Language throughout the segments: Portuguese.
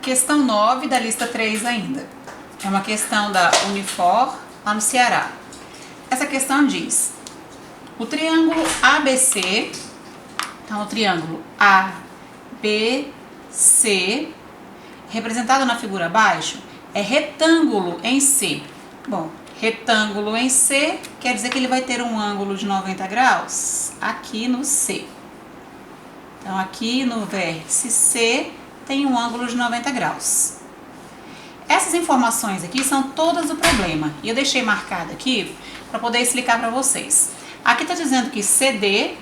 Questão 9 da lista 3 ainda. É uma questão da Unifor, lá no Ceará. Essa questão diz: o triângulo ABC, então o triângulo ABC, representado na figura abaixo, é retângulo em C. Bom, retângulo em C quer dizer que ele vai ter um ângulo de 90 graus aqui no C. Então, aqui no vértice C tem um ângulo de 90 graus. Essas informações aqui são todas do problema. E eu deixei marcado aqui para poder explicar para vocês. Aqui está dizendo que CD,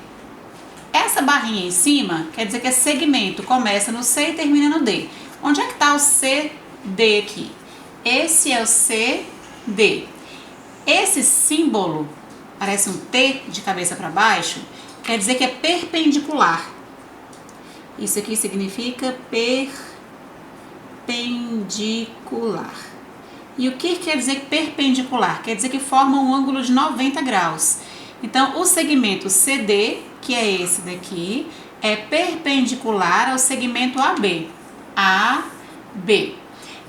essa barrinha em cima, quer dizer que é segmento, começa no C e termina no D. Onde é que está o CD aqui? Esse é o CD. Esse símbolo, parece um T de cabeça para baixo, quer dizer que é perpendicular. Isso aqui significa perpendicular. E o que quer dizer perpendicular? Quer dizer que forma um ângulo de 90 graus. Então, o segmento CD, que é esse daqui, é perpendicular ao segmento AB. AB.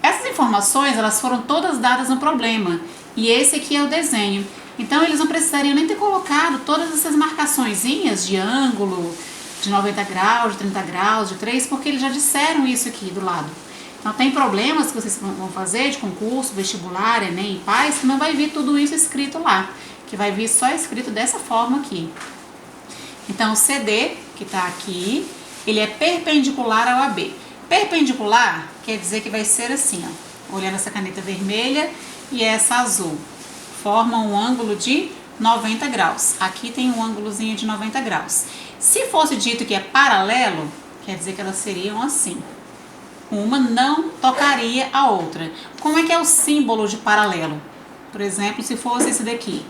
Essas informações, elas foram todas dadas no problema. E esse aqui é o desenho. Então, eles não precisariam nem ter colocado todas essas marcaçõezinhas de ângulo, de 90 graus, de 30 graus, de 3, porque eles já disseram isso aqui do lado. Então, tem problemas que vocês vão fazer de concurso, vestibular, Enem e PAS, que não vai vir tudo isso escrito lá, que vai vir só escrito dessa forma aqui. Então, o CD, que está aqui, ele é perpendicular ao AB. Perpendicular quer dizer que vai ser assim, ó, olhando essa caneta vermelha e essa azul. Formam um ângulo de 90 graus. Aqui tem um ângulozinho de 90 graus. Se fosse dito que é paralelo, quer dizer que elas seriam assim. Uma não tocaria a outra. Como é que é o símbolo de paralelo? Por exemplo, se fosse esse daqui,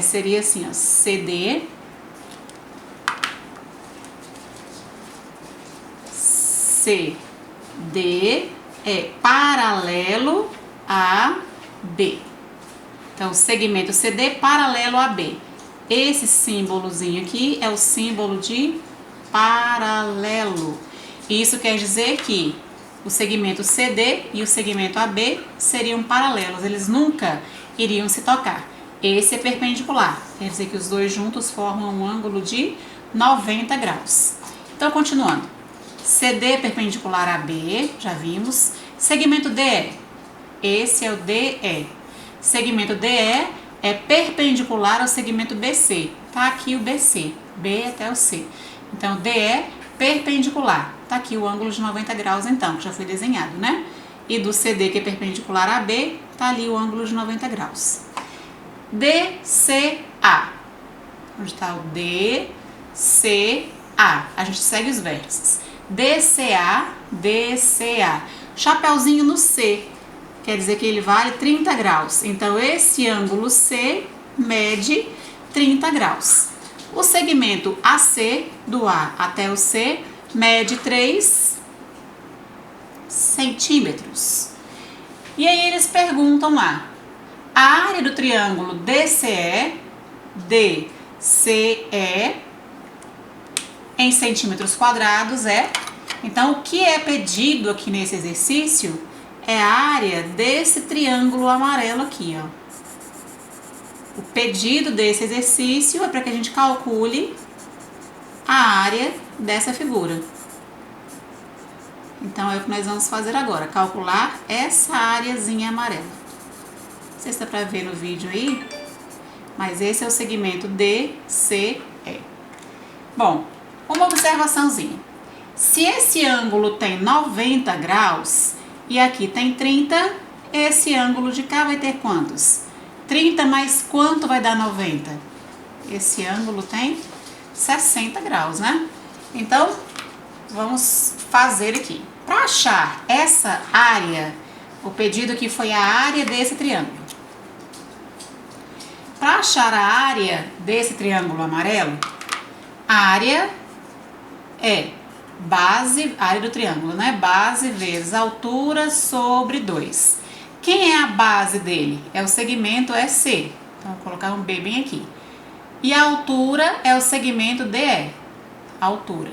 seria assim, ó, CD, CD é paralelo a B. Então, segmento CD paralelo a B. Esse símbolozinho aqui é o símbolo de paralelo. Isso quer dizer que o segmento CD e o segmento AB seriam paralelos. Eles nunca iriam se tocar. Esse é perpendicular. Quer dizer que os dois juntos formam um ângulo de 90 graus. Então, continuando. CD perpendicular a B, já vimos. Segmento DE. Esse é o DE. Segmento DE é perpendicular ao segmento BC. Tá aqui o BC, B até o C. Então, DE perpendicular. Tá aqui o ângulo de 90 graus, então, que já foi desenhado, né? E do CD, que é perpendicular a B, tá ali o ângulo de 90 graus. DCA. Onde está o DCA? A gente segue os vértices. DCA, DCA. Chapeuzinho no C. Quer dizer que ele vale 30 graus. Então, esse ângulo C mede 30 graus. O segmento AC, do A até o C, mede 3 centímetros. E aí eles perguntam lá, a área do triângulo DCE, em centímetros quadrados é... Então, o que é pedido aqui nesse exercício é a área desse triângulo amarelo aqui, ó. O pedido desse exercício é para que a gente calcule a área dessa figura. Então, é o que nós vamos fazer agora, calcular essa areazinha amarela. Não sei se dá para ver no vídeo aí, mas esse é o segmento DCE. Bom, uma observaçãozinha. Se esse ângulo tem 90 graus e aqui tem 30, esse ângulo de cá vai ter quantos? 30 mais quanto vai dar 90? Esse ângulo tem 60 graus, né? Então, vamos fazer aqui. Para achar essa área, o pedido aqui foi a área desse triângulo. Para achar a área desse triângulo amarelo, a área é base, área do triângulo, né? Base vezes altura sobre 2. Quem é a base dele? É o segmento EC. Então, vou colocar um B bem aqui. E a altura é o segmento DE. altura.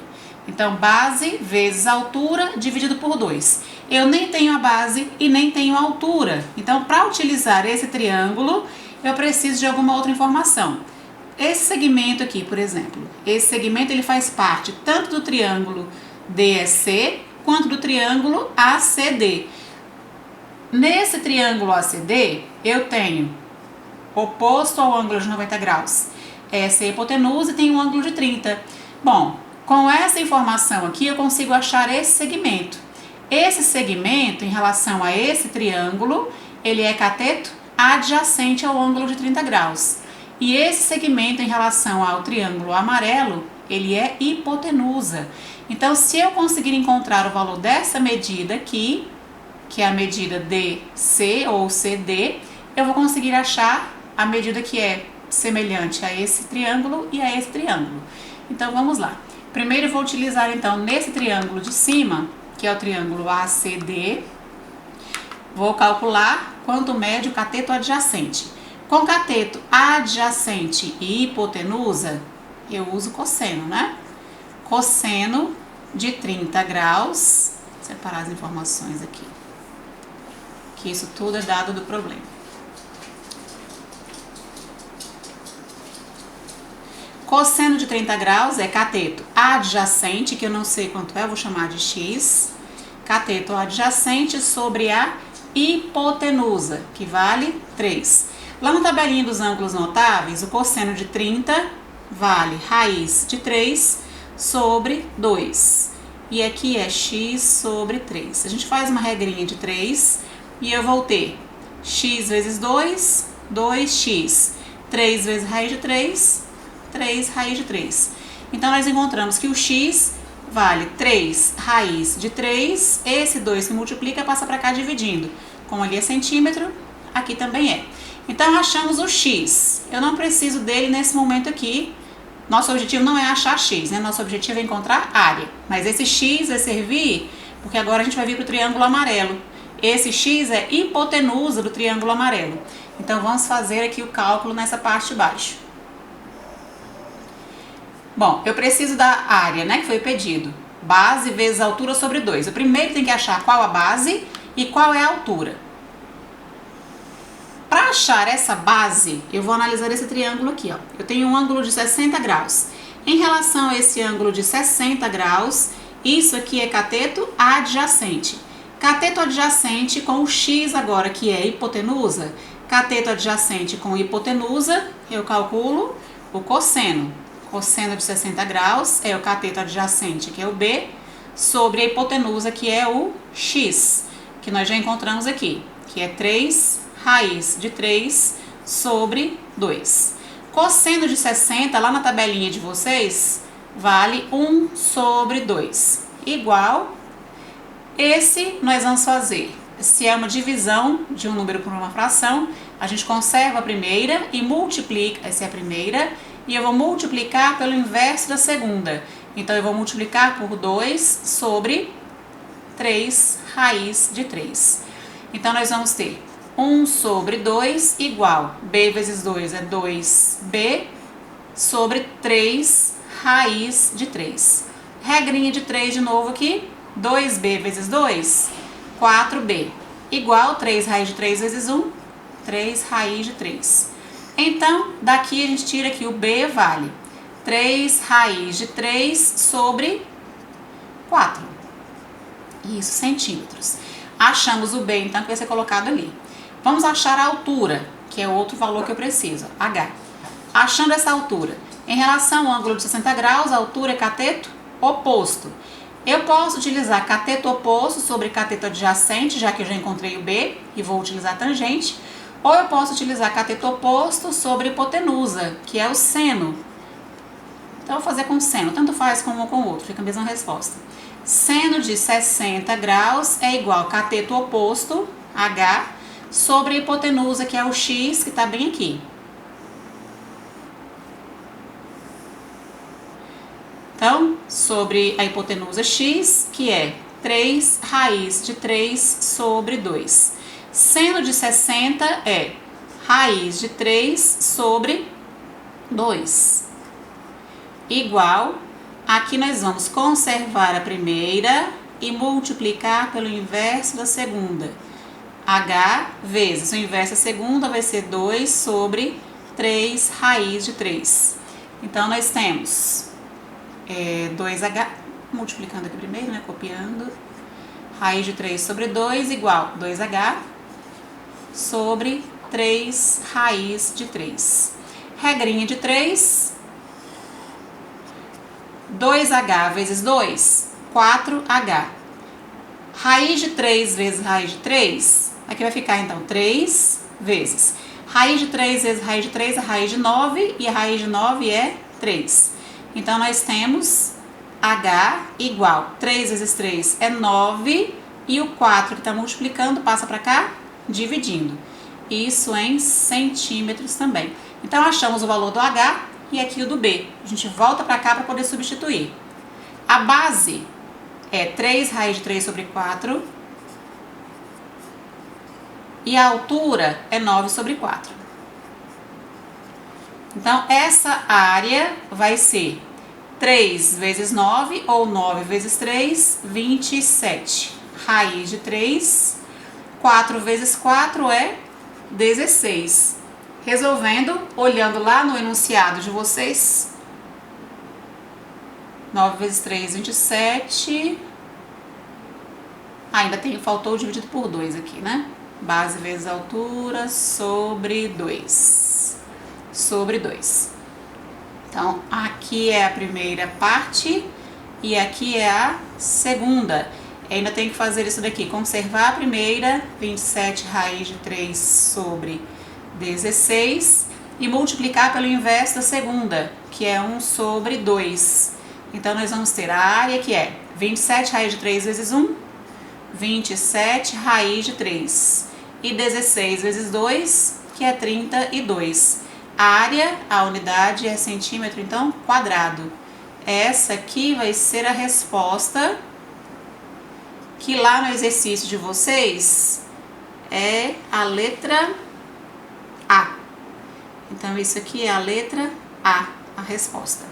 Então, base vezes altura dividido por 2. Eu nem tenho a base e nem tenho a altura. Então, para utilizar esse triângulo, eu preciso de alguma outra informação. Esse segmento aqui, por exemplo, esse segmento ele faz parte tanto do triângulo DEC quanto do triângulo ACD. Nesse triângulo ACD, eu tenho oposto ao ângulo de 90 graus. Essa é a hipotenusa e tem um ângulo de 30. Bom, com essa informação aqui, eu consigo achar esse segmento. Esse segmento, em relação a esse triângulo, ele é cateto adjacente ao ângulo de 30 graus. E esse segmento, em relação ao triângulo amarelo, ele é hipotenusa. Então, se eu conseguir encontrar o valor dessa medida aqui, que é a medida DC ou CD, eu vou conseguir achar a medida que é semelhante a esse triângulo e a esse triângulo. Então, vamos lá. Primeiro, eu vou utilizar, então, nesse triângulo de cima, que é o triângulo ACD, vou calcular quanto mede o cateto adjacente. Com cateto adjacente e hipotenusa, eu uso cosseno, né? Cosseno de 30 graus, vou separar as informações aqui, que isso tudo é dado do problema. Cosseno de 30 graus é cateto adjacente, que eu não sei quanto é, eu vou chamar de x, cateto adjacente sobre a hipotenusa, que vale 3. Lá na tabelinha dos ângulos notáveis, o cosseno de 30 vale raiz de 3 sobre 2. E aqui é x sobre 3. A gente faz uma regrinha de 3 e eu vou ter x vezes 2, 2x. 3 vezes raiz de 3, 3 raiz de 3. Então, nós encontramos que o x vale 3 raiz de 3. Esse 2 que multiplica passa para cá dividindo. Como ali é centímetro, aqui também é. Então, achamos o x. Eu não preciso dele nesse momento aqui. Nosso objetivo não é achar x, né? Nosso objetivo é encontrar área. Mas esse x vai servir, porque agora a gente vai vir para o triângulo amarelo. Esse x é hipotenusa do triângulo amarelo. Então, vamos fazer aqui o cálculo nessa parte de baixo. Bom, eu preciso da área, né, que foi pedido. Base vezes altura sobre 2. Eu primeiro tenho que achar qual a base e qual é a altura. Para achar essa base, eu vou analisar esse triângulo aqui, ó. Eu tenho um ângulo de 60 graus. Em relação a esse ângulo de 60 graus, isso aqui é cateto adjacente. Cateto adjacente com o x agora, que é hipotenusa. Cateto adjacente com hipotenusa, eu calculo o cosseno. Cosseno de 60 graus é o cateto adjacente, que é o B, sobre a hipotenusa, que é o x, que nós já encontramos aqui, que é 3 raiz de 3 sobre 2. Cosseno de 60, lá na tabelinha de vocês, vale 1 sobre 2. Igual, esse nós vamos fazer. Se é uma divisão de um número por uma fração, a gente conserva a primeira e multiplica, essa é a primeira, e eu vou multiplicar pelo inverso da segunda. Então, eu vou multiplicar por 2 sobre 3 raiz de 3. Então, nós vamos ter 1 sobre 2 igual, b vezes 2 é 2b, sobre 3 raiz de 3. Regrinha de 3 de novo aqui, 2b vezes 2, 4b, igual 3 raiz de 3 vezes 1, 3 raiz de 3. Então, daqui a gente tira aqui o b vale 3 raiz de 3 sobre 4. Isso, centímetros. Achamos o b, então, que vai ser colocado ali. Vamos achar a altura, que é outro valor que eu preciso, h. Achando essa altura, em relação ao ângulo de 60 graus, a altura é cateto oposto. Eu posso utilizar cateto oposto sobre cateto adjacente, já que eu já encontrei o b, e vou utilizar tangente. Ou eu posso utilizar cateto oposto sobre hipotenusa, que é o seno. Então, eu vou fazer com seno, tanto faz com um ou com o outro, fica a mesma resposta. Seno de 60 graus é igual a cateto oposto, h, sobre a hipotenusa, que é o x, que está bem aqui. Então, sobre a hipotenusa x, que é 3 raiz de 3 sobre 2. Seno de 60 é raiz de 3 sobre 2. Igual aqui nós vamos conservar a primeira e multiplicar pelo inverso da segunda. H vezes o inverso da segunda vai ser 2 sobre 3 raiz de 3. Então, nós temos 2H, multiplicando aqui primeiro, né, copiando, raiz de 3 sobre 2 igual 2H sobre 3 raiz de 3. Regrinha de 3, 2H vezes 2, 4H. Raiz de 3 vezes raiz de 3, aqui vai ficar então 3 vezes. Raiz de 3 vezes raiz de 3 é raiz de 9 e a raiz de 9 é 3. Então, nós temos H igual 3 vezes 3 é 9 e o 4 que está multiplicando passa para cá, dividindo. Isso em centímetros também. Então, achamos o valor do H e aqui o do B. A gente volta para cá para poder substituir. A base é 3 raiz de 3 sobre 4 e a altura é 9 sobre 4. Então, essa área vai ser 3 vezes 9, ou 9 vezes 3, 27. Raiz de 3, 4 vezes 4 é 16. Resolvendo, olhando lá no enunciado de vocês, 9 vezes 3, 27. Ainda faltou o dividido por 2 aqui, né? Base vezes altura sobre 2. Sobre 2. Então, aqui é a primeira parte e aqui é a segunda. Ainda tem que fazer isso daqui, conservar a primeira, 27 raiz de 3 sobre 16, e multiplicar pelo inverso da segunda, que é 1 sobre 2. Então, nós vamos ter a área que é 27 raiz de 3 vezes 1, 27 raiz de 3. E 16 vezes 2, que é 32. A área, a unidade é centímetro, então, quadrado. Essa aqui vai ser a resposta que lá no exercício de vocês é a letra A. Então, isso aqui é a letra A, a resposta.